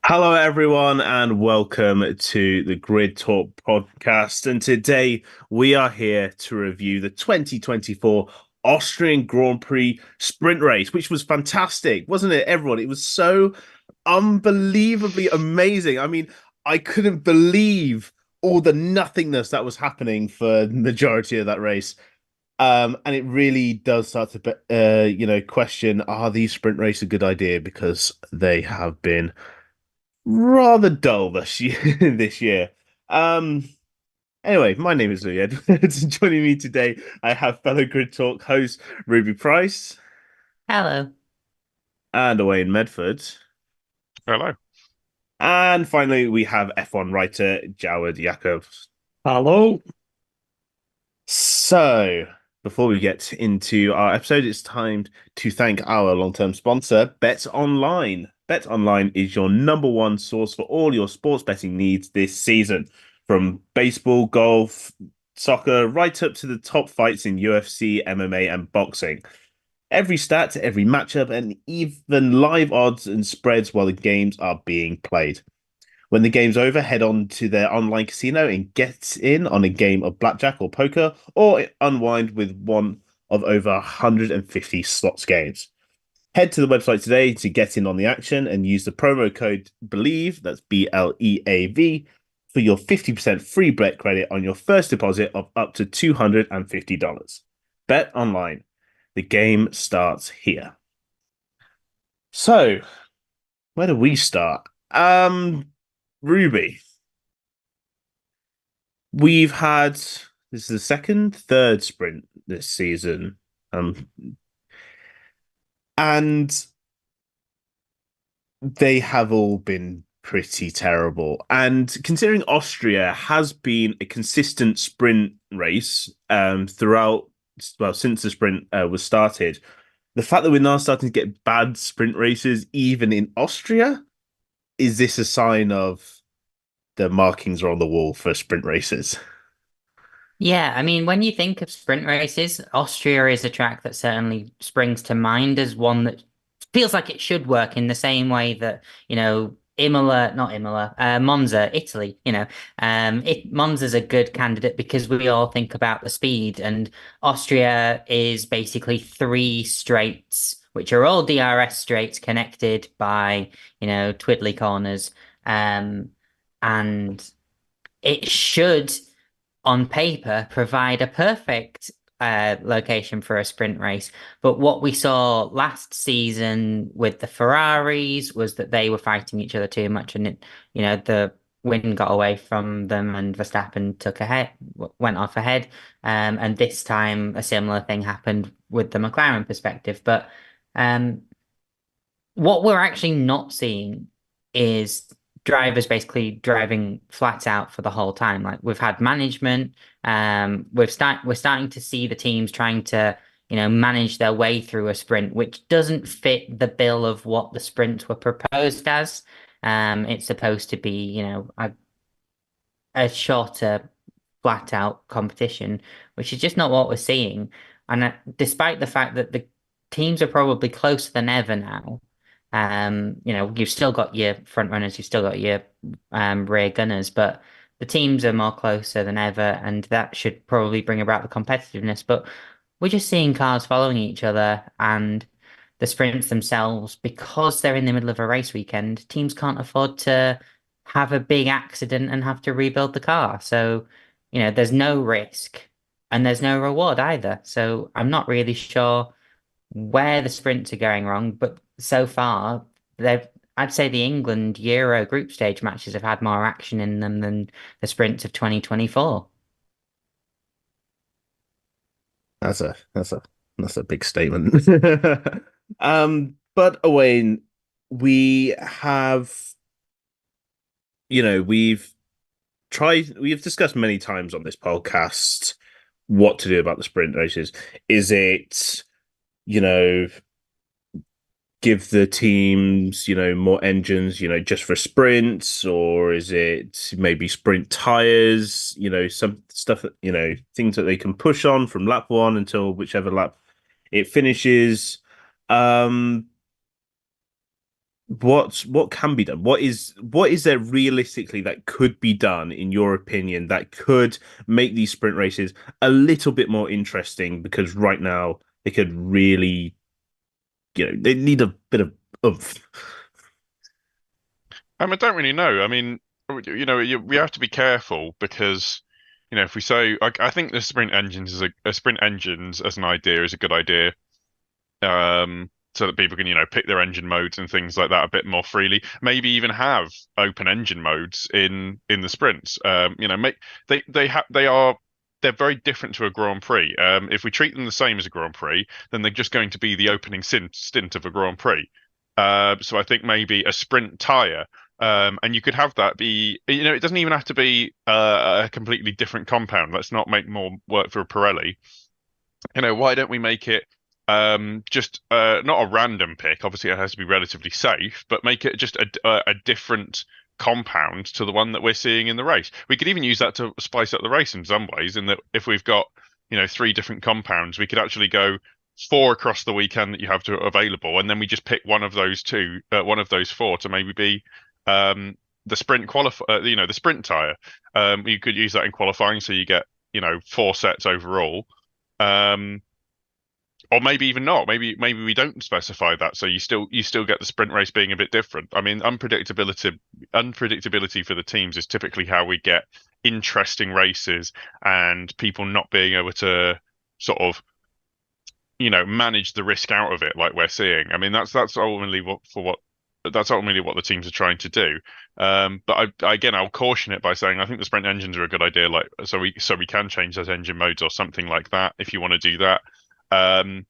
Hello, everyone, and welcome to the Grid Talk podcast. And today we are here to review the 2024 Austrian Grand Prix Sprint Race, which was fantastic, wasn't it, everyone? It was so unbelievably amazing. I mean, I couldn't believe all the nothingness that was happening for the majority of that race. And it really does start to, question, are these sprint races a good idea? Because they have been rather dull this year. this year. Um, anyway, my name is Louis Edwards, and joining me today, I have fellow Grid Talk host Ruby Price Hello. and Owain Medford. Hello. And finally, we have F1 writer Jawad Yaqub. Hello. So, before we get into our episode, it's time to thank our long-term sponsor, Bet Online. Bet Online is your number one source for all your sports betting needs this season, from baseball, golf, soccer, right up to the top fights in UFC, MMA, and boxing. Every stat, every matchup, and even live odds and spreads while the games are being played. When the game's over, head on to their online casino and get in on a game of blackjack or poker, or unwind with one of over 150 slots games. Head to the website today to get in on the action and use the promo code BELIEVE, that's BLEAV, for your 50% free bet credit on your first deposit of up to $250. Bet online. The game starts here. So, where do we start? Ruby, we've had this is the third sprint this season. And they have all been pretty terrible. And considering Austria has been a consistent sprint race throughout, well, since the sprint was started, the fact that we're now starting to get bad sprint races even in Austria, is this a sign of the markings are on the wall for sprint races? Yeah, I mean, when you think of sprint races, Austria is a track that certainly springs to mind as one that feels like it should work in the same way that, Monza, Italy, Monza's a good candidate because we all think about the speed, and Austria is basically three straights, which are all DRS straights connected by, twiddly corners. And it should, on paper, provide a perfect location for a sprint race. But what we saw last season with the Ferraris was that they were fighting each other too much, and the wind got away from them, and Verstappen went off ahead. And this time, a similar thing happened with the McLaren perspective. But um, what we're actually not seeing is drivers basically driving flat out for the whole time. Like we've had management, we're starting to see the teams trying to, manage their way through a sprint, which doesn't fit the bill of what the sprints were proposed as. It's supposed to be, a shorter, flat out competition, which is just not what we're seeing. And despite the fact that the teams are probably closer than ever now, you've still got your front runners, you've still got your rear gunners, but the teams are more closer than ever, and that should probably bring about the competitiveness. But we're just seeing cars following each other, and the sprints themselves, because they're in the middle of a race weekend, teams can't afford to have a big accident and have to rebuild the car. So, there's no risk and there's no reward either. So I'm not really sure where the sprints are going wrong, but so far they've I'd say the England Euro group stage matches have had more action in them than the sprints of 2024. That's a big statement. But Owain, we have, we've we've discussed many times on this podcast what to do about the sprint races. Is it, you know, give the teams, more engines, just for sprints, or is it maybe sprint tires, some stuff that, things that they can push on from lap one until whichever lap it finishes. Um, what can be done? What is there realistically that could be done, in your opinion, that could make these sprint races a little bit more interesting? Because right now they could really, they need a bit of oomph. I don't really know. I mean, we have to be careful because, if we say, I think the sprint engines is a sprint engines as an idea is a good idea. So that people can, pick their engine modes and things like that a bit more freely. Maybe even have open engine modes in the sprints. Make they're very different to a Grand Prix. If we treat them the same as a Grand Prix, then they're just going to be the opening stint of a Grand Prix. So I think maybe a sprint tire. And you could have that be, it doesn't even have to be a completely different compound. Let's not make more work for a Pirelli. Why don't we make it just not a random pick? Obviously, it has to be relatively safe, but make it just a different compound to the one that we're seeing in the race. We could even use that to spice up the race in some ways. In that, if we've got three different compounds, we could actually go four across the weekend that you have to available, and then we just pick one of those one of those four to maybe be the sprint the sprint tire. You could use that in qualifying, so you get four sets overall. Um, or maybe even not. Maybe we don't specify that, so you still get the sprint race being a bit different. I mean, unpredictability for the teams is typically how we get interesting races and people not being able to sort of manage the risk out of it like we're seeing. I mean, that's ultimately what the teams are trying to do. But again, I'll caution it by saying I think the sprint engines are a good idea. Like, so we can change those engine modes or something like that if you want to do that. Um,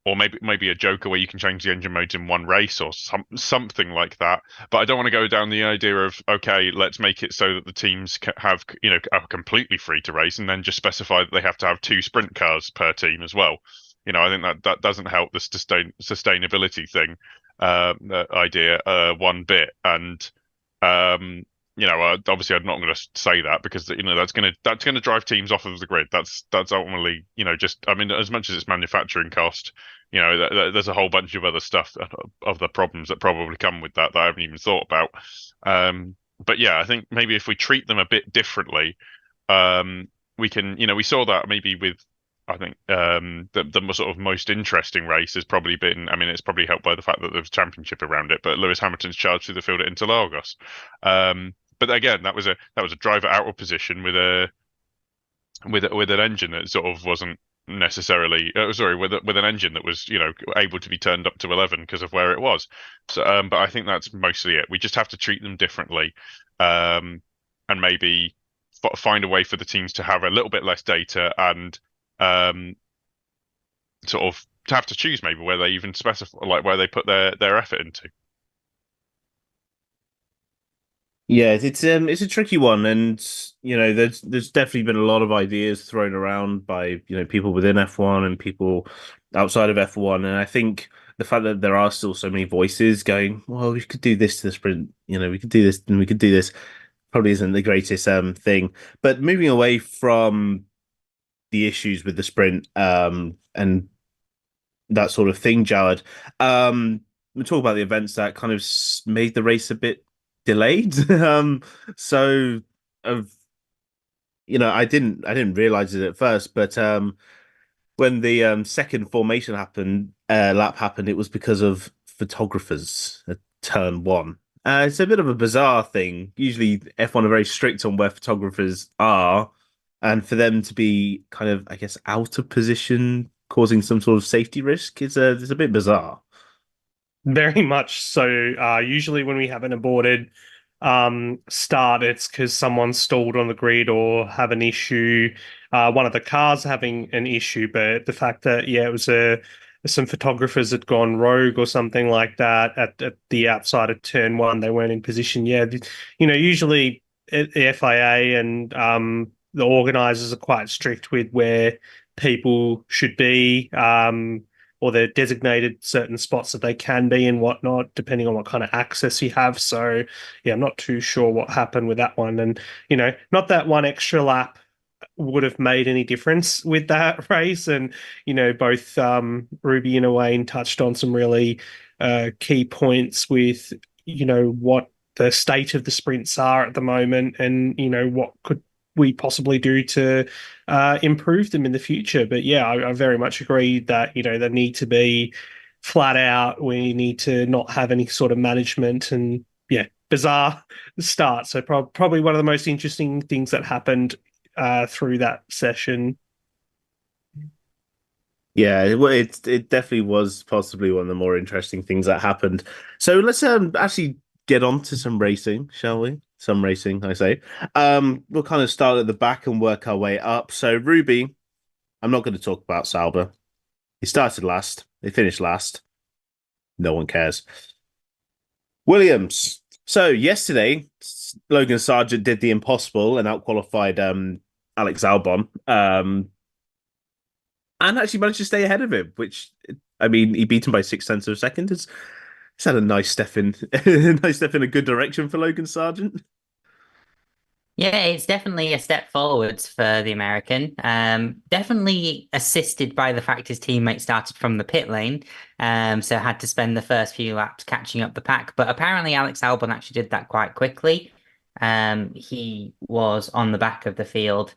or maybe a Joker where you can change the engine modes in one race or something like that. But I don't want to go down the idea of, okay, let's make it so that the teams have are completely free to race, and then just specify that they have to have two sprint cars per team as well. I think that doesn't help the sustainability thing idea one bit. And obviously I'm not going to say that because that's going to drive teams off of the grid. That's ultimately just, I mean, as much as it's manufacturing cost, there's a whole bunch of other stuff of the problems that probably come with that I haven't even thought about. But yeah, I think maybe if we treat them a bit differently, we can, we saw that maybe with, I think the sort of most interesting race has probably been. I mean, it's probably helped by the fact that there was a championship around it. But Lewis Hamilton's charge through the field at Interlagos. But again, that was a driver out of position with with an engine that sort of wasn't necessarily sorry, with an engine that was able to be turned up to 11 because of where it was. So, but I think that's mostly it. We just have to treat them differently, and maybe find a way for the teams to have a little bit less data and sort of to have to choose maybe where they even specify like where they put their effort into. Yeah, it's a tricky one, and there's definitely been a lot of ideas thrown around by people within F1 and people outside of F1, and I think the fact that there are still so many voices going, well, we could do this to the sprint, we could do this and we could do this, probably isn't the greatest thing. But moving away from the issues with the sprint and that sort of thing, Jawad, we talk about the events that kind of made the race a bit delayed. So of I didn't realize it at first, but when the second formation lap happened, it was because of photographers at turn one. It's a bit of a bizarre thing. Usually F1 are very strict on where photographers are, and for them to be kind of, I guess, out of position, causing some sort of safety risk is a bit bizarre. Very much so. Usually, when we have an aborted start, it's because someone stalled on the grid or have an issue. One of the cars having an issue, but the fact that it was some photographers had gone rogue or something like that at the outside of turn one, they weren't in position. Yeah, usually the FIA and the organisers are quite strict with where people should be. Or they're designated certain spots that they can be and whatnot, depending on what kind of access you have. So, yeah, I'm not too sure what happened with that one. And, not that one extra lap would have made any difference with that race. And, both Ruby and Owain touched on some really key points with, what the state of the sprints are at the moment and, what could we possibly do to improve them in the future. But yeah, I very much agree that, they need to be flat out. We need to not have any sort of management and, yeah, bizarre start. So probably one of the most interesting things that happened through that session. Yeah, it definitely was possibly one of the more interesting things that happened. So let's actually get on to some racing, shall we? Some racing, I say. We'll kind of start at the back and work our way up. So Ruby, I'm not going to talk about Sauber. He started last. They finished last. No one cares. Williams. So yesterday, Logan Sargent did the impossible and outqualified Alex Albon. And actually managed to stay ahead of him, which, I mean, he beat him by 0.6 of a second. It's had a nice step in, nice step in a good direction for Logan Sargent. Yeah, it's definitely a step forwards for the American. Definitely assisted by the fact his teammate started from the pit lane, so had to spend the first few laps catching up the pack. But apparently, Alex Albon actually did that quite quickly. He was on the back of the field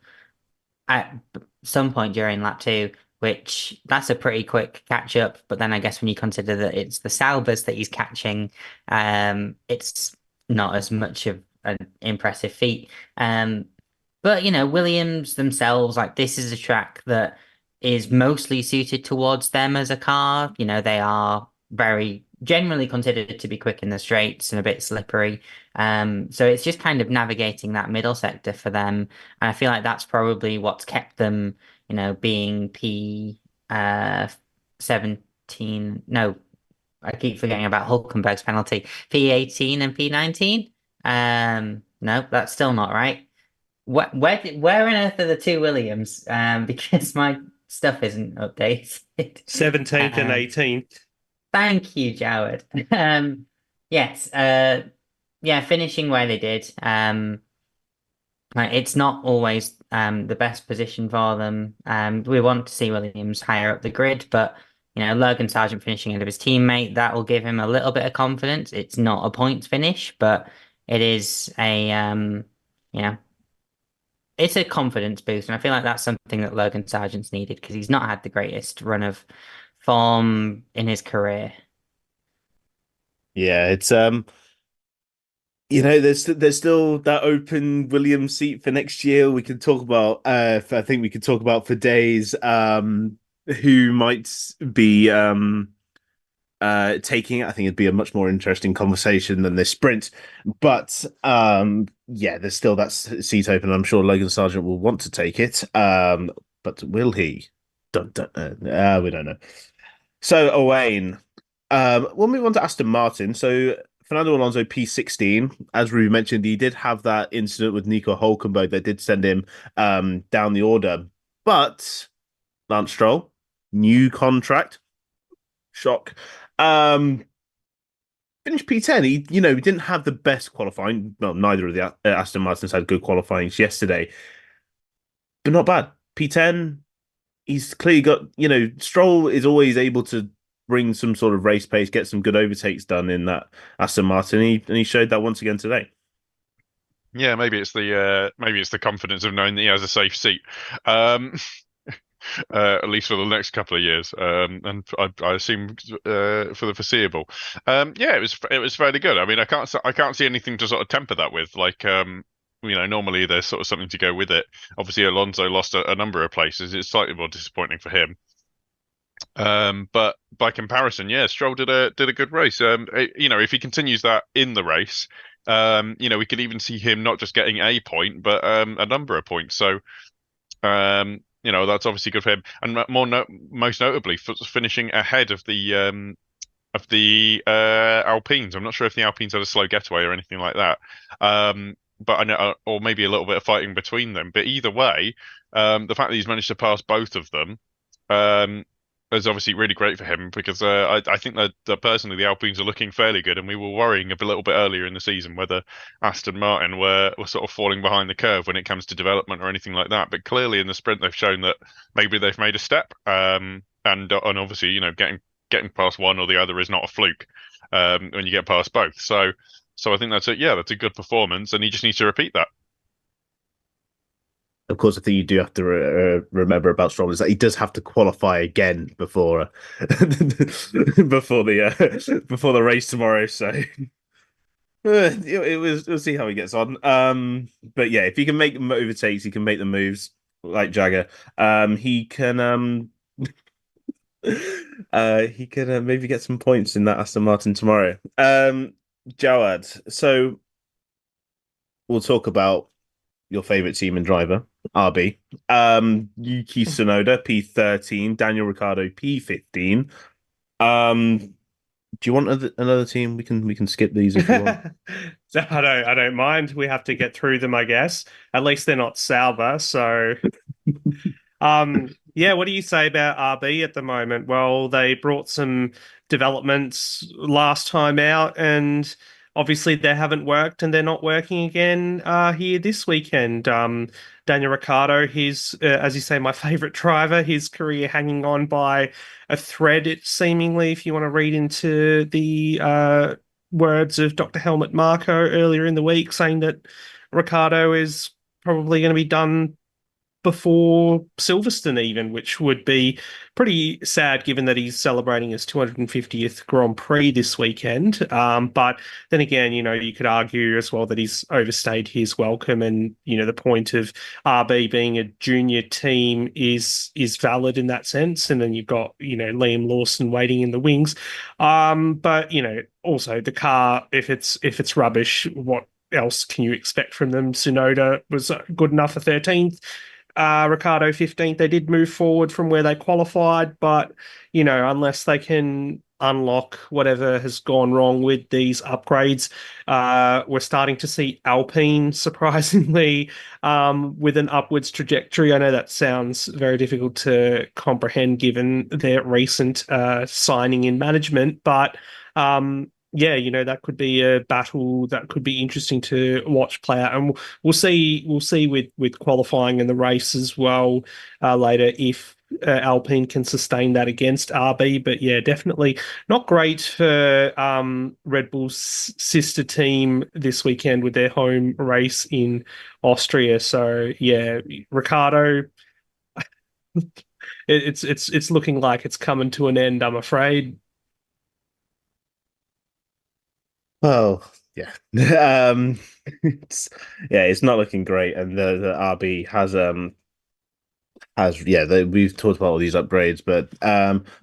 at some point during lap two, which that's a pretty quick catch up. But then I guess when you consider that it's the Saubers that he's catching, it's not as much of an impressive feat. But Williams themselves, like this is a track that is mostly suited towards them as a car. They are very generally considered to be quick in the straights and a bit slippery. So it's just kind of navigating that middle sector for them. And I feel like that's probably what's kept them, being P 17. No, I keep forgetting about Hulkenberg's penalty. P18 and P19. No, that's still not right. Where on earth are the two Williams? Because my stuff isn't updated. 17th and 18th. Thank you, Jawad. Yes, yeah, finishing where they did. Like, it's not always the best position for them. We want to see Williams higher up the grid, but Logan Sargent finishing ahead of his teammate, that will give him a little bit of confidence. It's not a points finish, but it is you know, it's a confidence boost, and I feel like that's something that Logan Sargent's needed because he's not had the greatest run of form in his career. Yeah, it's there's still that open Williams seat for next year. We can talk about I think we could talk about for days who might be taking it. I think it'd be a much more interesting conversation than this sprint. But yeah, there's still that seat open. I'm sure Logan Sargent will want to take it. But will he? We don't know. So Owain, we'll move on to Aston Martin. So Fernando Alonso P16, as Ruby mentioned, he did have that incident with Nico Hulkenberg that did send him down the order. But Lance Stroll, new contract, shock. Finished P10. He didn't have the best qualifying. Well, neither of the Aston Martins had good qualifyings yesterday, but not bad. P10. He's clearly got, Stroll is always able to bring some sort of race pace, get some good overtakes done in that Aston Martin, and he showed that once again today. Yeah, maybe it's the confidence of knowing that he has a safe seat, at least for the next couple of years, and I assume for the foreseeable. Yeah, it was fairly good. I mean, I can't see anything to sort of temper that with. Like, normally there's sort of something to go with it. Obviously, Alonso lost a number of places. It's slightly more disappointing for him. But by comparison, yeah, Stroll did a good race. If he continues that in the race, we could even see him not just getting a point, but a number of points. So, that's obviously good for him, and most notably, finishing ahead of the Alpines. I'm not sure if the Alpines had a slow getaway or anything like that. But I know, or maybe a little bit of fighting between them. But either way, the fact that he's managed to pass both of them. is obviously really great for him because I think that personally the Alpines are looking fairly good, and we were worrying a little bit earlier in the season whether Aston Martin were sort of falling behind the curve when it comes to development or anything like that. But clearly in the sprint they've shown that maybe they've made a step, and obviously getting past one or the other is not a fluke when you get past both. So I think that's that's a good performance, and he just needs to repeat that. Of course, I think you do have to remember about Stroll is that he does have to qualify again before before the race tomorrow. So we'll see how he gets on. But yeah, if he can make the overtakes, he can make the moves like Jagger. He can he can maybe get some points in that Aston Martin tomorrow. Jawad, so we'll talk about your favorite team and driver, RB. Yuki Tsunoda, P13, Daniel Ricciardo, P15. Do you want another team? We can skip these if you want. I don't mind. We have to get through them, I guess. At least they're not Sauber, so yeah, what do you say about RB at the moment? Well, they brought some developments last time out, and obviously they haven't worked, and they're not working again here this weekend. Daniel Ricciardo, he's, as you say, my favorite driver, his career hanging on by a thread, it seemingly, if you want to read into the words of Dr. Helmut Marko earlier in the week, saying that Ricciardo is probably going to be done before Silverstone even, which would be pretty sad given that he's celebrating his 250th Grand Prix this weekend. But then again, you could argue as well that he's overstayed his welcome, and, the point of RB being a junior team is valid in that sense. And then you've got, Liam Lawson waiting in the wings. But, also the car, if it's rubbish, what else can you expect from them? Tsunoda was good enough for 13th. Ricciardo 15th. They did move forward from where they qualified, but unless they can unlock whatever has gone wrong with these upgrades, we're starting to see Alpine surprisingly with an upwards trajectory. I know that sounds very difficult to comprehend given their recent signing in management, but yeah, that could be a battle that could be interesting to watch play out, and we'll see with qualifying and the race as well later if Alpine can sustain that against RB. But yeah, definitely not great for Red Bull's sister team this weekend with their home race in Austria. So yeah, Ricciardo, it's looking like it's coming to an end, I'm afraid. Well, yeah. It's not looking great, and the RB has we've talked about all these upgrades, but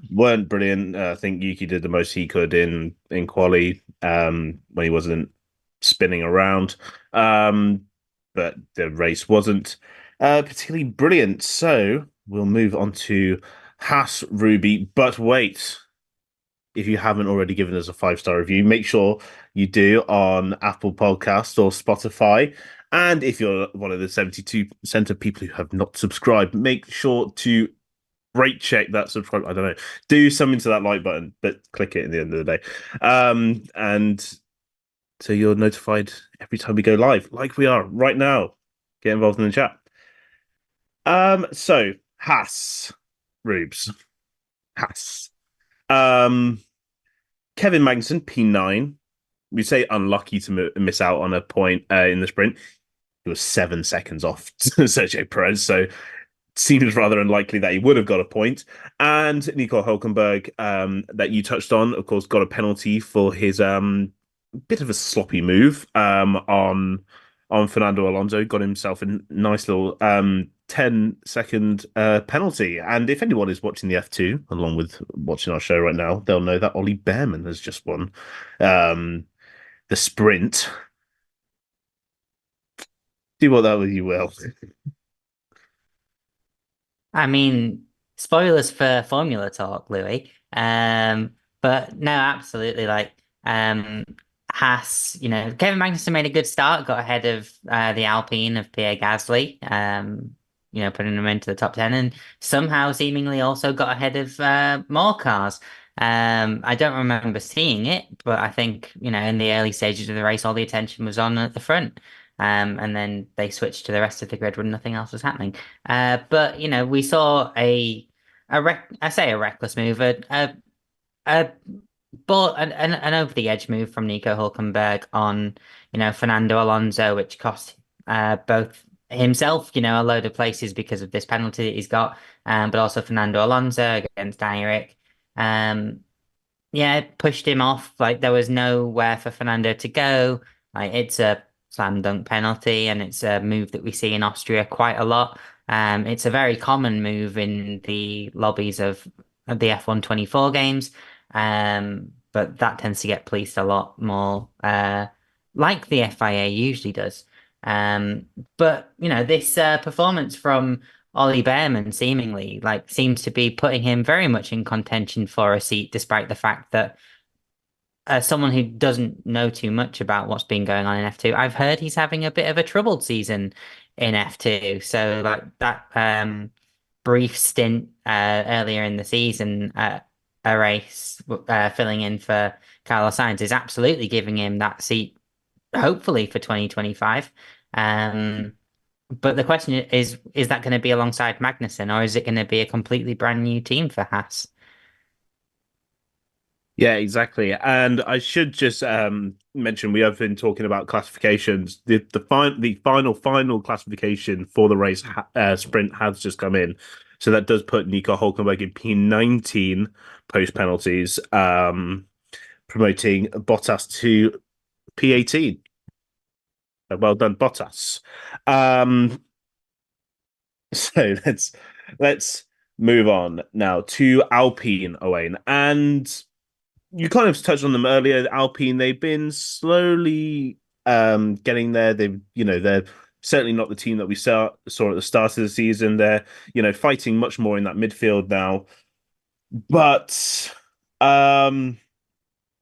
weren't brilliant. I think Yuki did the most he could in quali when he wasn't spinning around, but the race wasn't particularly brilliant. So we'll move on to Haas Ruby. But wait, if you haven't already given us a 5-star review, make sure you do on Apple Podcasts or Spotify. And if you're one of the 72% of people who have not subscribed, make sure to rate check that subscribe. I don't know. Do something to that like button, but click it at the end of the day. And so you're notified every time we go live, like we are right now. Get involved in the chat. So Haas, Rubes. Haas. Kevin Magnussen, P9. We say unlucky to miss out on a point in the sprint. He was 7 seconds off Sergio Perez, so it seems rather unlikely that he would have got a point. And Nico Hülkenberg, that you touched on, of course, got a penalty for his bit of a sloppy move on Fernando Alonso. Got himself a nice little 10-second penalty. And if anyone is watching the F2, along with watching our show right now, they'll know that Ollie Behrman has just won the sprint. Do what that with you will. I mean, spoilers for Formula Talk, Louis. But no, absolutely. Haas, Kevin Magnussen made a good start, got ahead of the Alpine of Pierre Gasly. putting him into the top 10, and somehow seemingly also got ahead of more cars. I don't remember seeing it, but I think, in the early stages of the race, all the attention was on at the front. And then they switched to the rest of the grid when nothing else was happening. But we saw I say a reckless move, a but an over the edge move from Nico Hulkenberg on, Fernando Alonso, which cost both himself, a load of places because of this penalty that he's got, but also Fernando Alonso against Eric. Yeah, it pushed him off. Like there was nowhere for Fernando to go. Like it's a slam dunk penalty, and it's a move that we see in Austria quite a lot. It's a very common move in the lobbies of the F1 24 games. But that tends to get policed a lot more, like the FIA usually does. But this performance from Ollie Behrman seemingly seems to be putting him very much in contention for a seat, despite the fact that as someone who doesn't know too much about what's been going on in F2, I've heard he's having a bit of a troubled season in F2. So that brief stint earlier in the season at a race filling in for Carlos Sainz is absolutely giving him that seat, hopefully for 2025. But the question is that going to be alongside Magnussen, or is it going to be a completely brand new team for Haas? Yeah, exactly. And I should just mention we have been talking about classifications. The final classification for the race sprint has just come in, so that does put Nico Hulkenberg in P19 post penalties, promoting Bottas to P18. Well done, Bottas. So let's move on now to Alpine, Owain, and you kind of touched on them earlier. Alpine, they've been slowly getting there. They're certainly not the team that we saw at the start of the season. They're, fighting much more in that midfield now. But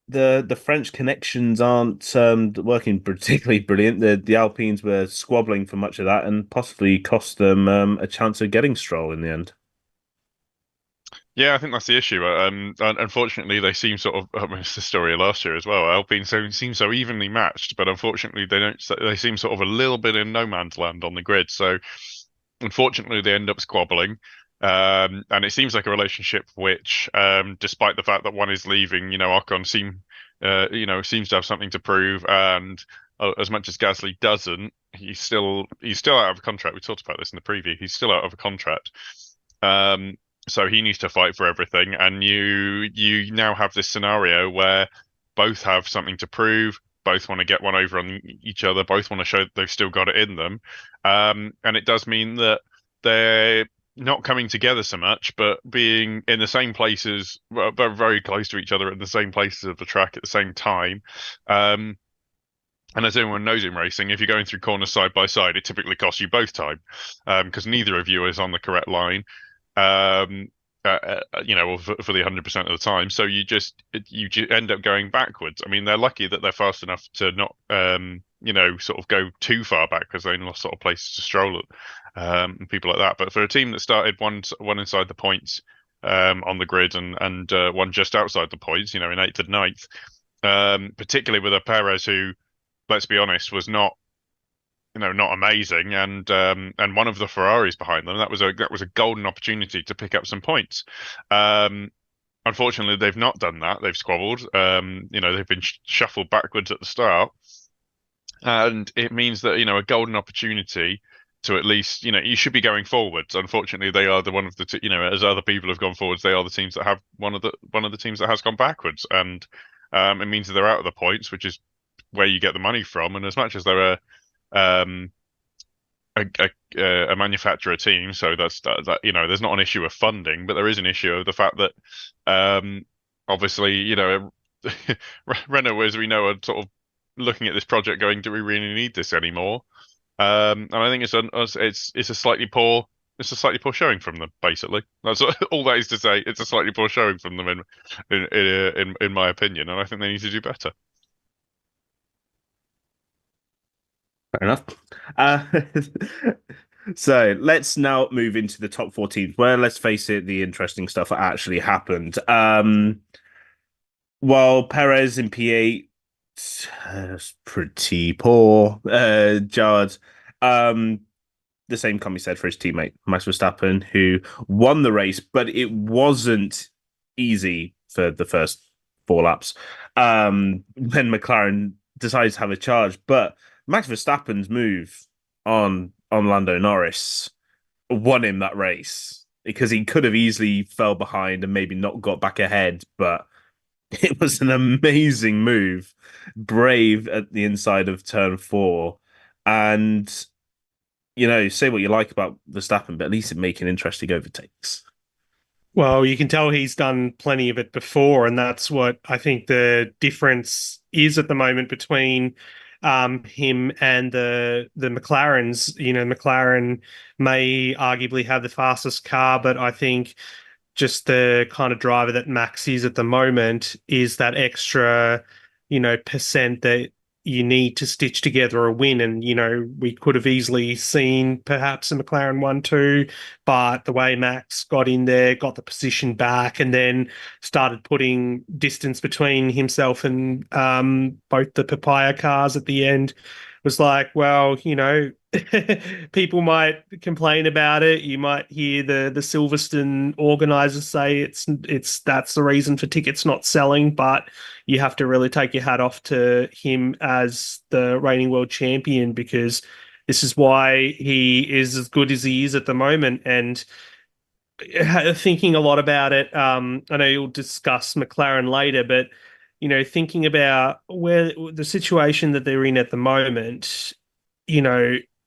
the French connections aren't working particularly brilliant. The Alpines were squabbling for much of that and possibly cost them a chance of getting Stroll in the end. Yeah, I think that's the issue. Unfortunately, they seem sort of. I mean, it's the story of last year as well. Alpine seem so evenly matched, but unfortunately, they don't. They seem sort of a little bit in no man's land on the grid. So, unfortunately, they end up squabbling. And it seems like a relationship which, despite the fact that one is leaving, Ocon seems to have something to prove, and as much as Gasly doesn't, he's still out of a contract. We talked about this in the preview. He's still out of a contract. So he needs to fight for everything, and you now have this scenario where both have something to prove, both want to get one over on each other, both want to show that they've still got it in them, and it does mean that they're not coming together so much, but being in the same places, very, very close to each other in the same places of the track at the same time. And as everyone knows in racing, if you're going through corners side by side, it typically costs you both time, because neither of you is on the correct line. For the 100% of the time. So you end up going backwards. I mean, they're lucky that they're fast enough to not, sort of go too far back because they lost sort of places to stroll and people like that. But for a team that started one inside the points on the grid and one just outside the points, in 8th and 9th, particularly with a Perez who, let's be honest, was not amazing, and one of the Ferraris behind them, that was a golden opportunity to pick up some points. Unfortunately, they've not done that. They've squabbled. They've been shuffled backwards at the start, and it means that a golden opportunity to at least you should be going forwards. Unfortunately, they are one of the as other people have gone forwards, they are the teams that have one of the teams that has gone backwards, and it means that they're out of the points, which is where you get the money from. And as much as there are a manufacturer team, so that's that there's not an issue of funding, but there is an issue of the fact that obviously Renault, as we know, are sort of looking at this project going, do we really need this anymore? And I think it's a slightly poor showing from them. Basically, that's all that is to say. It's a slightly poor showing from them in my opinion, and I think they need to do better. Fair enough. So let's now move into the top 14, where, let's face it, the interesting stuff actually happened. While Perez in P8 pretty poor, Jawad. The same can be said for his teammate Max Verstappen, who won the race, but it wasn't easy for the first four laps. When McLaren decided to have a charge, but Max Verstappen's move on Lando Norris won him that race because he could have easily fell behind and maybe not got back ahead, but it was an amazing move, brave at the inside of turn four, and say what you like about Verstappen, but at least it making interesting overtakes. Well, you can tell he's done plenty of it before, and that's what I think the difference is at the moment between him and the McLarens. McLaren may arguably have the fastest car, but I think just the kind of driver that Max is at the moment is that extra, percent that you need to stitch together a win. And, we could have easily seen perhaps a McLaren 1-2, but the way Max got in there, got the position back, and then started putting distance between himself and both the papaya cars at the end was like, well, people might complain about it. You might hear the Silverstone organizers say it's that's the reason for tickets not selling, but you have to really take your hat off to him as the reigning world champion, because this is why he is as good as he is at the moment. And thinking a lot about it, I know you'll discuss McLaren later, but thinking about where the situation that they're in at the moment,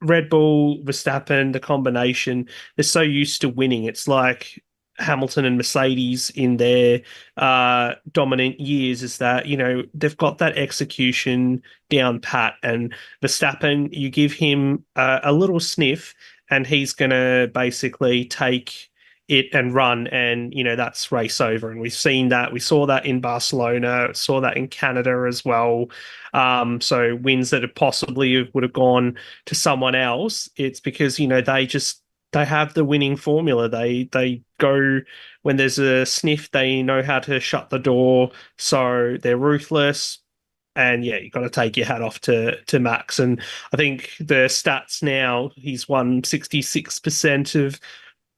Red Bull, Verstappen, the combination, they're so used to winning. It's like Hamilton and Mercedes in their dominant years, is that, they've got that execution down pat. And Verstappen, you give him a little sniff and he's going to basically take it and run, and that's race over. And we've seen that. We saw that in Barcelona, saw that in Canada as well. So wins that possibly would have gone to someone else, it's because they have the winning formula. They go when there's a sniff, they know how to shut the door, so they're ruthless. And yeah, you got to take your hat off to Max. And I think the stats now, he's won 66% of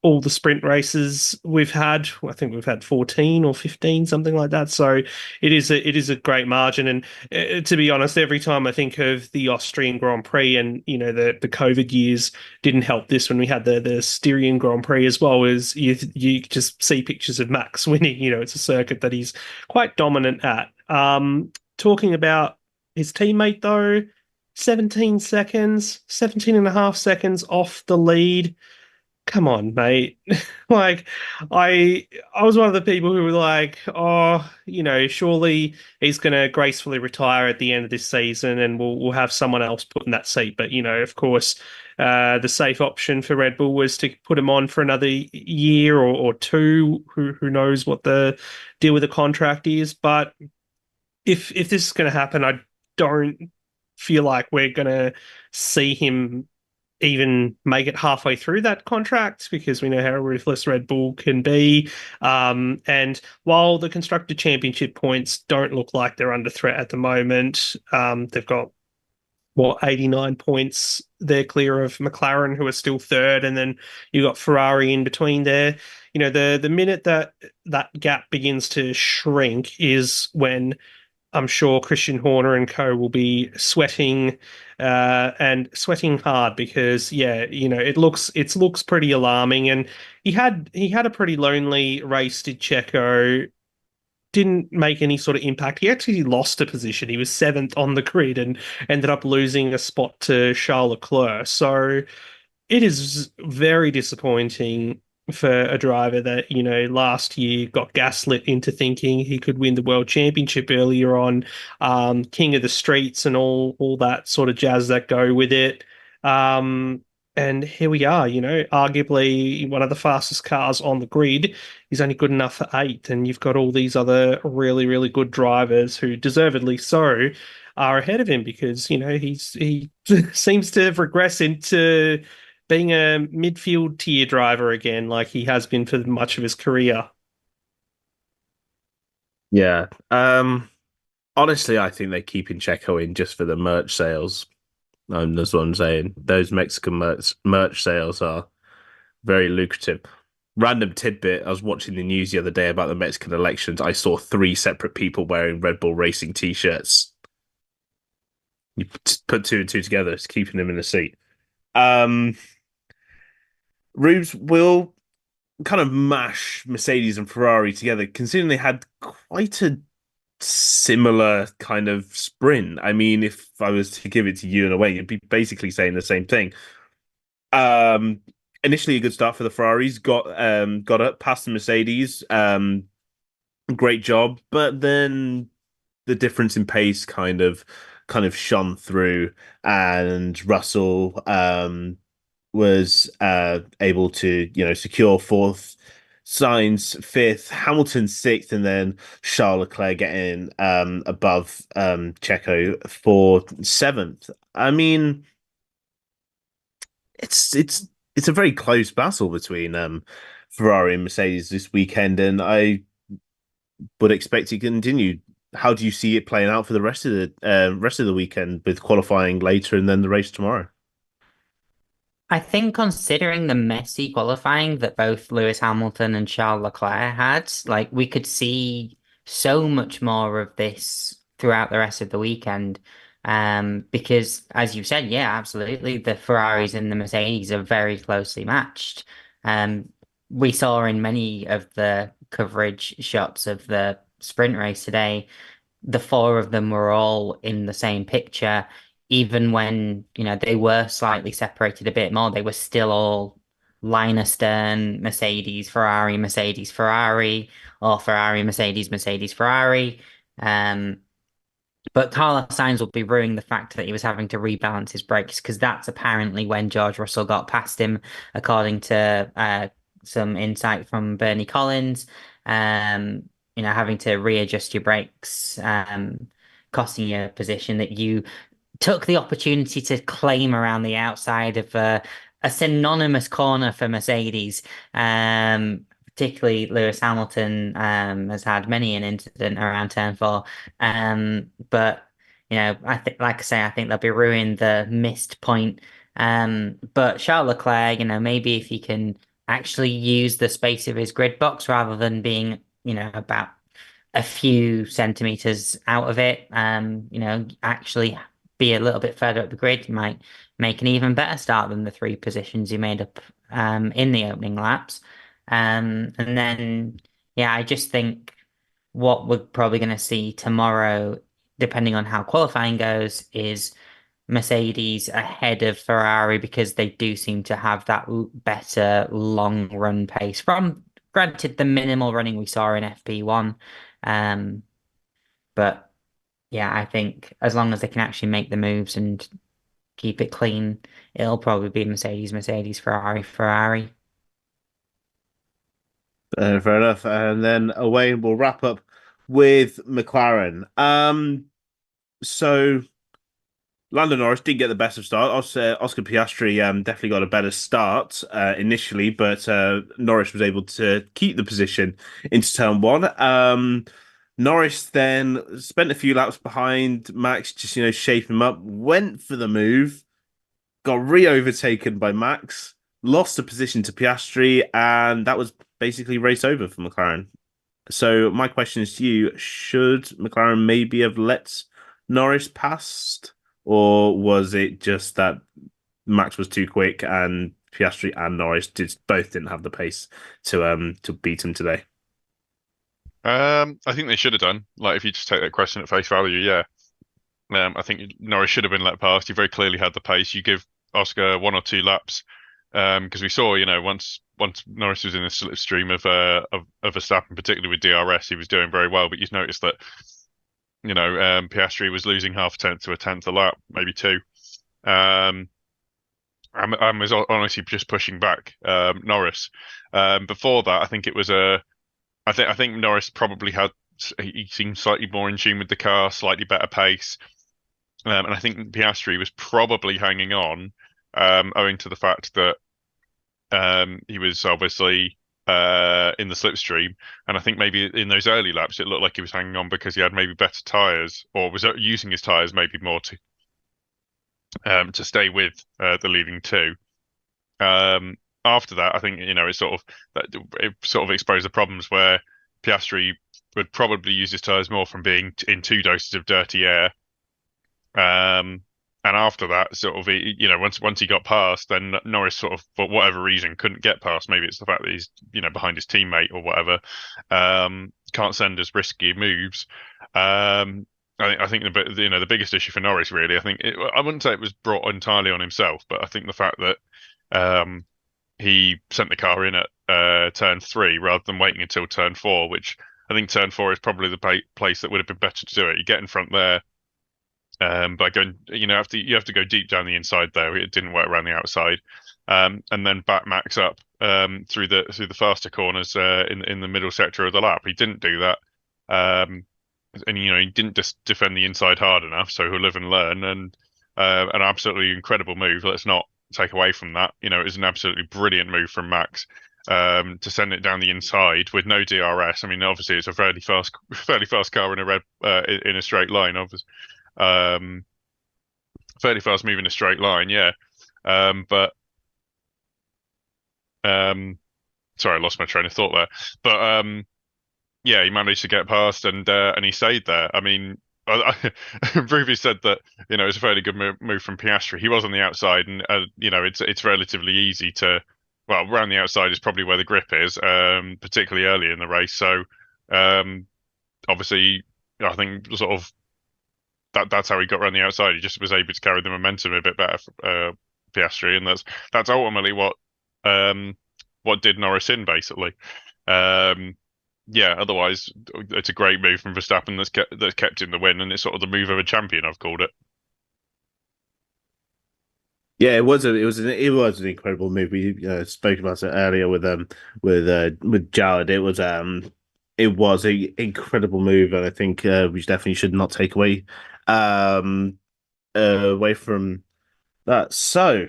all the sprint races we've had. I think we've had 14 or 15, something like that. So it is a great margin. And to be honest, every time I think of the Austrian Grand Prix, and the COVID years didn't help this when we had the Styrian Grand Prix as well, is you just see pictures of Max winning. It's a circuit that he's quite dominant at. Talking about his teammate though, 17 and a half seconds off the lead. Come on, mate. Like, I was one of the people who were like, oh, surely he's going to gracefully retire at the end of this season and we'll have someone else put in that seat. But, of course, the safe option for Red Bull was to put him on for another year or two. Who knows what the deal with the contract is. But if this is going to happen, I don't feel like we're going to see him even make it halfway through that contract, because we know how ruthless Red Bull can be. And while the Constructor Championship points don't look like they're under threat at the moment, they've got 89 points. They're clear of McLaren, who are still third, and then you've got Ferrari in between there. The minute that gap begins to shrink is when I'm sure Christian Horner and co will be sweating and sweating hard, because it looks pretty alarming. And he had a pretty lonely race, did Checo. Didn't make any sort of impact. He actually lost a position. He was seventh on the grid and ended up losing a spot to Charles Leclerc. So it is very disappointing for a driver that, last year got gaslit into thinking he could win the world championship earlier on, king of the streets and all that sort of jazz that go with it. And here we are, arguably one of the fastest cars on the grid. He's only good enough for eighth, and you've got all these other really, really good drivers who deservedly so are ahead of him, because, he seems to have regressed into being a midfield tier driver again, like he has been for much of his career. Yeah. Honestly, I think they're keeping Checo in just for the merch sales. That's what I'm saying. Those Mexican merch sales are very lucrative. Random tidbit: I was watching the news the other day about the Mexican elections. I saw 3 separate people wearing Red Bull Racing t-shirts. You put 2 and 2 together, it's keeping them in the seat. Rubes will kind of mash Mercedes and Ferrari together, considering they had quite a similar kind of sprint. I mean, if I was to give it to you in a way, you'd be basically saying the same thing. Um, Initially a good start for the Ferraris, got up past the Mercedes. Great job, but then the difference in pace kind of shone through, and Russell was able to secure fourth, Sainz fifth, Hamilton sixth, and then Charles Leclerc getting above Checo for seventh. I mean, it's a very close battle between Ferrari and Mercedes this weekend, and I would expect it to continue. How do you see it playing out for the rest of the weekend with qualifying later and then the race tomorrow? I think considering the messy qualifying that both Lewis Hamilton and Charles Leclerc had, like we could see so much more of this throughout the rest of the weekend. Because as you said, yeah, absolutely, the Ferraris and the Mercedes are very closely matched. We saw in many of the coverage shots of the sprint race today, the 4 of them were all in the same picture even when, they were slightly separated a bit more, they were still all line astern, Mercedes, Ferrari, or Ferrari, Mercedes, Ferrari. Um, but Carlos Sainz will be ruining the fact that he was having to rebalance his brakes because that's apparently when George Russell got past him, according to some insight from Bernie Collins. Having to readjust your brakes, costing you a position that you took the opportunity to claim around the outside of a synonymous corner for Mercedes. Particularly Lewis Hamilton has had many an incident around turn 4. But I think, like I say, I think they'll be ruining the missed point. But Charles Leclerc, maybe if he can actually use the space of his grid box rather than being, about a few centimeters out of it, actually be a little bit further up the grid, you might make an even better start than the 3 positions you made up in the opening laps. And then, yeah, I just think what we're probably going to see tomorrow, depending on how qualifying goes, is Mercedes ahead of Ferrari because they do seem to have that better long run pace from, granted, the minimal running we saw in FP1. But yeah, I think as long as they can actually make the moves and keep it clean, it'll probably be Mercedes, Ferrari. Fair enough. And then away we'll wrap up with McLaren. So Lando Norris did get the best of start. Oscar Piastri definitely got a better start initially, but Norris was able to keep the position into turn 1. Norris then spent a few laps behind Max, just shape him up, went for the move, got re-overtaken by Max, lost the position to Piastri, and that was basically race over for McLaren. So my question is to you, should McLaren maybe have let Norris past, or was it just that Max was too quick and Piastri and Norris both didn't have the pace to beat him today? I think they should have done. Like, if you just take that question at face value, yeah. I think Norris should have been let past. He very clearly had the pace. You give Oscar 1 or 2 laps, because we saw, once Norris was in the slipstream of Verstappen, particularly with DRS, he was doing very well. But you've noticed that, Piastri was losing half a tenth to a tenth a lap, maybe 2. I was honestly just pushing back Norris. Before that, I think it was I think Norris probably he seemed slightly more in tune with the car, slightly better pace. And I think Piastri was probably hanging on owing to the fact that he was obviously in the slipstream, and I think maybe in those early laps it looked like he was hanging on because he had maybe better tyres, or was using his tyres maybe more to stay with the leading two. After that, I think it sort of exposed the problems where Piastri would probably use his tyres more from being in two doses of dirty air. And after that, once he got past, then Norris sort of, for whatever reason, couldn't get past. Maybe it's the fact that he's, behind his teammate or whatever. Can't send as risky moves. I think the biggest issue for Norris, really, I wouldn't say it was brought entirely on himself, but I think the fact that he sent the car in at turn 3 rather than waiting until turn 4, which I think turn 4 is probably the place that would have been better to do it. You get in front there. By going, you have to go deep down the inside there. It didn't work around the outside, and then back Max up through the faster corners in the middle sector of the lap. He didn't do that, and he didn't just defend the inside hard enough. So he'll live and learn. And an absolutely incredible move. Let's not take away from that. It was an absolutely brilliant move from Max to send it down the inside with no DRS. I mean, obviously it's a fairly fast car in in a straight line, obviously. Fairly fast move in a straight line, yeah. But sorry, I lost my train of thought there. But yeah, he managed to get past and he stayed there. I mean, Ruby said that it was a fairly good move from Piastri. He was on the outside, and it's relatively easy to. Well, around the outside is probably where the grip is, particularly early in the race. So obviously, I think sort of. That's how he got around the outside. He just was able to carry the momentum a bit better for Piastri, and that's ultimately what did Norris in, basically. Yeah. Otherwise, it's a great move from Verstappen that's kept him the win, and it's sort of the move of a champion, I've called it. Yeah, it was an incredible move. We spoke about it earlier with Jawad. It was an incredible move, and I think we definitely should not take away away from that. So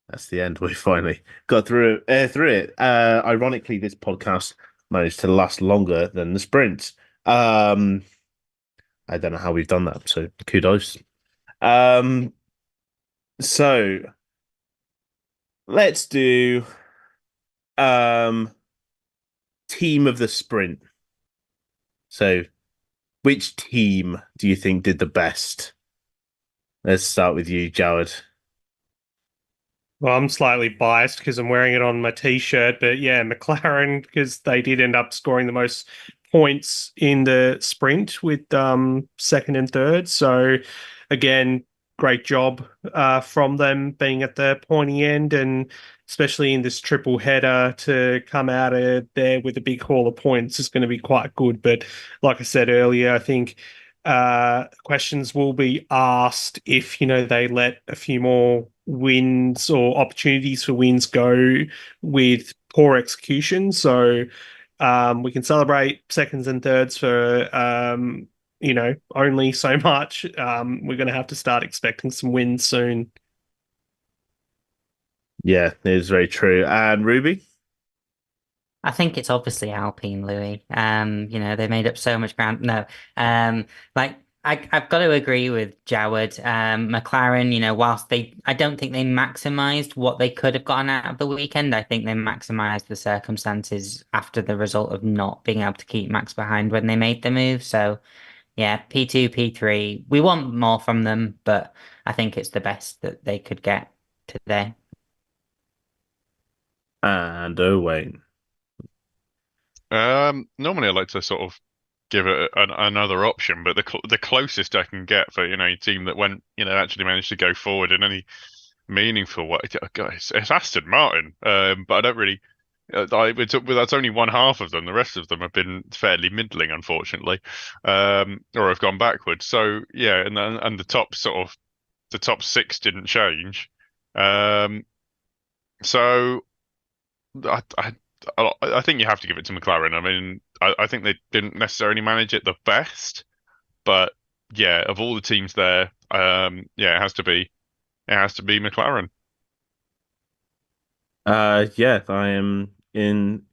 that's the end. We finally got through it. Ironically, this podcast managed to last longer than the sprint. I don't know how we've done that, so kudos. So let's do team of the sprint. So which team do you think did the best? Let's start with you, Jawad. Well, I'm slightly biased because I'm wearing it on my t-shirt, but yeah, McLaren, because they did end up scoring the most points in the sprint with second and third. So again, great job from them being at the pointy end, and especially in this triple header to come out of there with a big haul of points is going to be quite good. But like I said earlier, I think questions will be asked if they let a few more wins or opportunities for wins go with poor execution. So we can celebrate seconds and thirds for only so much. We're going to have to start expecting some wins soon. Yeah, it is very true. And Ruby? I think it's obviously Alpine, Louis. They made up so much ground. No, I've got to agree with Jawad. McLaren, whilst I don't think they maximised what they could have gotten out of the weekend. I think they maximised the circumstances after the result of not being able to keep Max behind when they made the move. So, yeah, P2, P3. We want more from them, but I think it's the best that they could get today. And Owain. Normally I like to sort of give it another option, but the closest I can get for a team that went actually managed to go forward in any meaningful way, guys, it's Aston Martin. But I don't really. That's only one half of them. The rest of them have been fairly middling, unfortunately, or have gone backwards. So yeah, and the top six didn't change. So I think you have to give it to McLaren. I mean, I think they didn't necessarily manage it the best, but yeah, of all the teams there, yeah, it it has to be McLaren. Yeah, I am in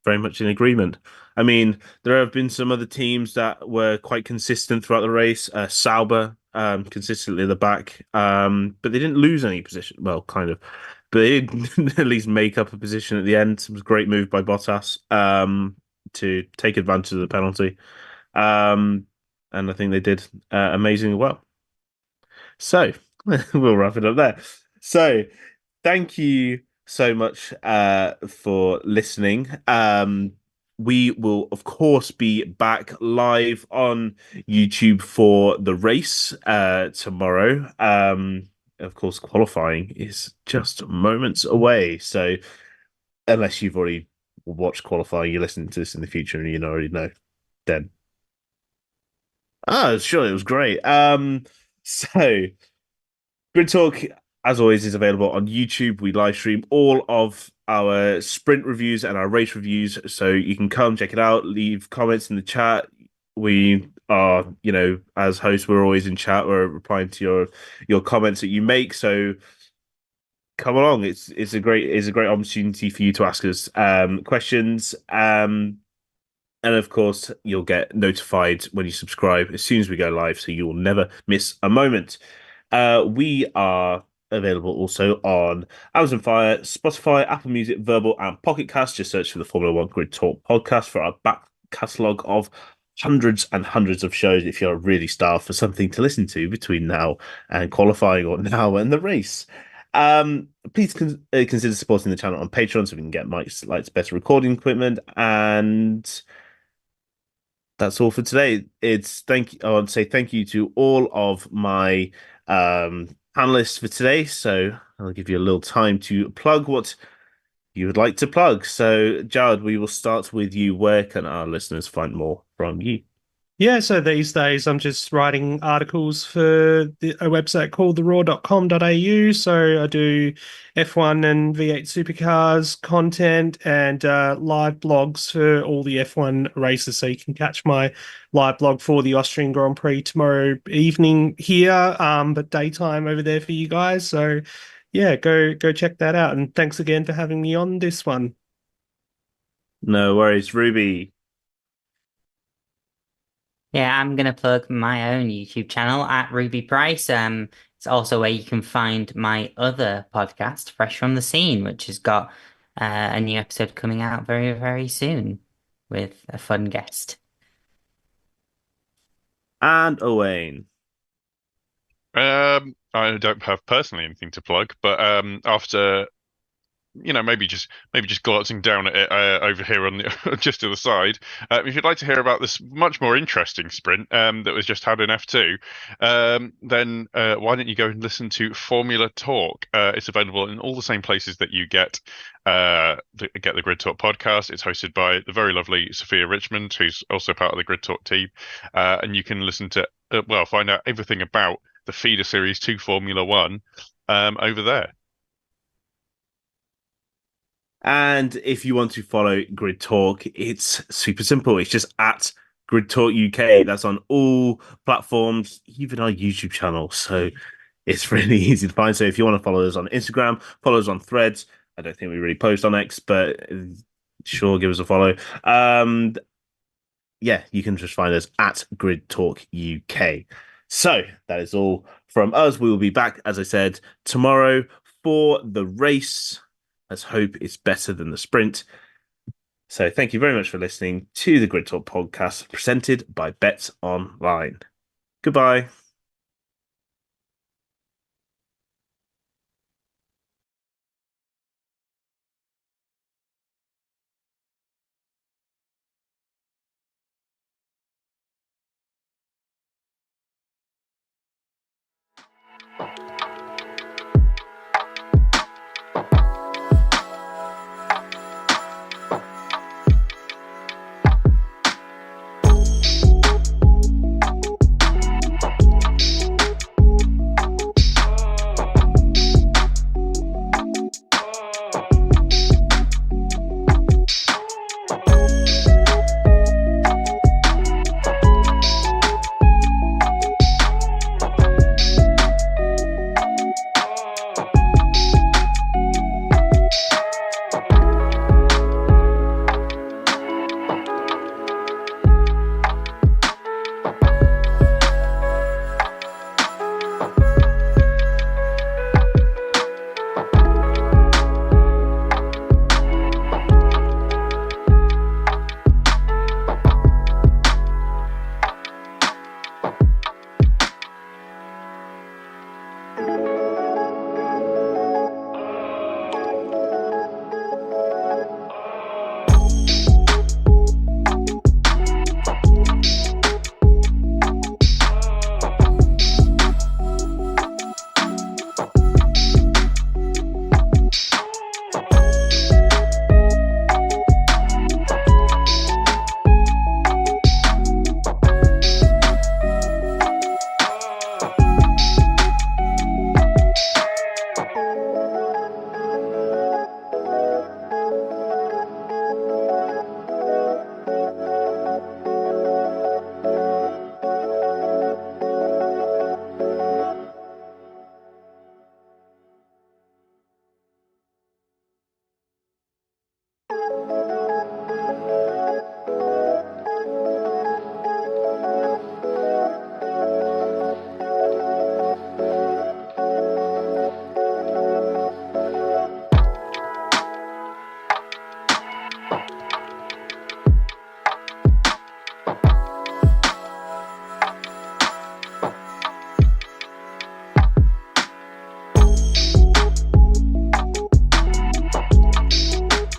very much in agreement. I mean, there have been some other teams that were quite consistent throughout the race. Sauber, consistently at the back, but they didn't lose any position. Well, kind of, but they did at least make up a position at the end. It was a great move by Bottas, to take advantage of the penalty, um, and I think they did amazingly well. So we'll wrap it up there. So thank you so much for listening. We will, of course, be back live on YouTube for the race tomorrow. Of course, qualifying is just moments away. So unless you've already watched qualifying, you're listening to this in the future and you already know, then. Oh, sure, it was great. So Grid Talk, as always, is available on YouTube. We live stream all of our sprint reviews and our race reviews, so you can come check it out, leave comments in the chat. We are, as hosts, we're always in chat. We're replying to your comments that you make. So come along. It's a great opportunity for you to ask us questions. And of course, you'll get notified when you subscribe as soon as we go live, so you will never miss a moment. We are available also on Amazon Fire, Spotify, Apple Music, Verbal, and Pocket Cast. Just search for the Formula One Grid Talk podcast for our back catalogue of hundreds and hundreds of shows if you're really starved for something to listen to between now and qualifying or now and the race. Please consider supporting the channel on Patreon so we can get Mike's lights better recording equipment, and that's all for today. I want to say thank you to all of my panelists for today. So I'll give you a little time to plug what you would like to plug. So, Jawad, we will start with you. Where can our listeners find more from you? Yeah, so these days I'm just writing articles for a website called theraw.com.au. So I do F1 and V8 supercars content and live blogs for all the F1 races. So you can catch my live blog for the Austrian Grand Prix tomorrow evening here, but daytime over there for you guys. So yeah, go check that out. And thanks again for having me on this one. No worries, Ruby. Yeah, I'm gonna plug my own YouTube channel at Ruby Price. It's also where you can find my other podcast, Fresh from the Scene, which has got a new episode coming out very, very soon with a fun guest. And Owain. I don't have personally anything to plug, but after maybe just glancing down at it over here on the just to the side. If you'd like to hear about this much more interesting sprint that was just had in F2, then why don't you go and listen to Formula Talk? It's available in all the same places that you get the Grid Talk podcast. It's hosted by the very lovely Sophia Richmond, who's also part of the Grid Talk team, and you can listen to find out everything about the feeder series to Formula One over there. And if you want to follow Grid Talk, it's super simple. It's just at Grid Talk UK. That's on all platforms, even our YouTube channel. So it's really easy to find. So if you want to follow us on Instagram, follow us on Threads. I don't think we really post on X, but sure, give us a follow. Yeah, you can just find us at Grid Talk UK. So that is all from us. We will be back, as I said, tomorrow for the race. Let's hope it's better than the sprint. So thank you very much for listening to the Grid Talk podcast presented by Bets Online. Goodbye.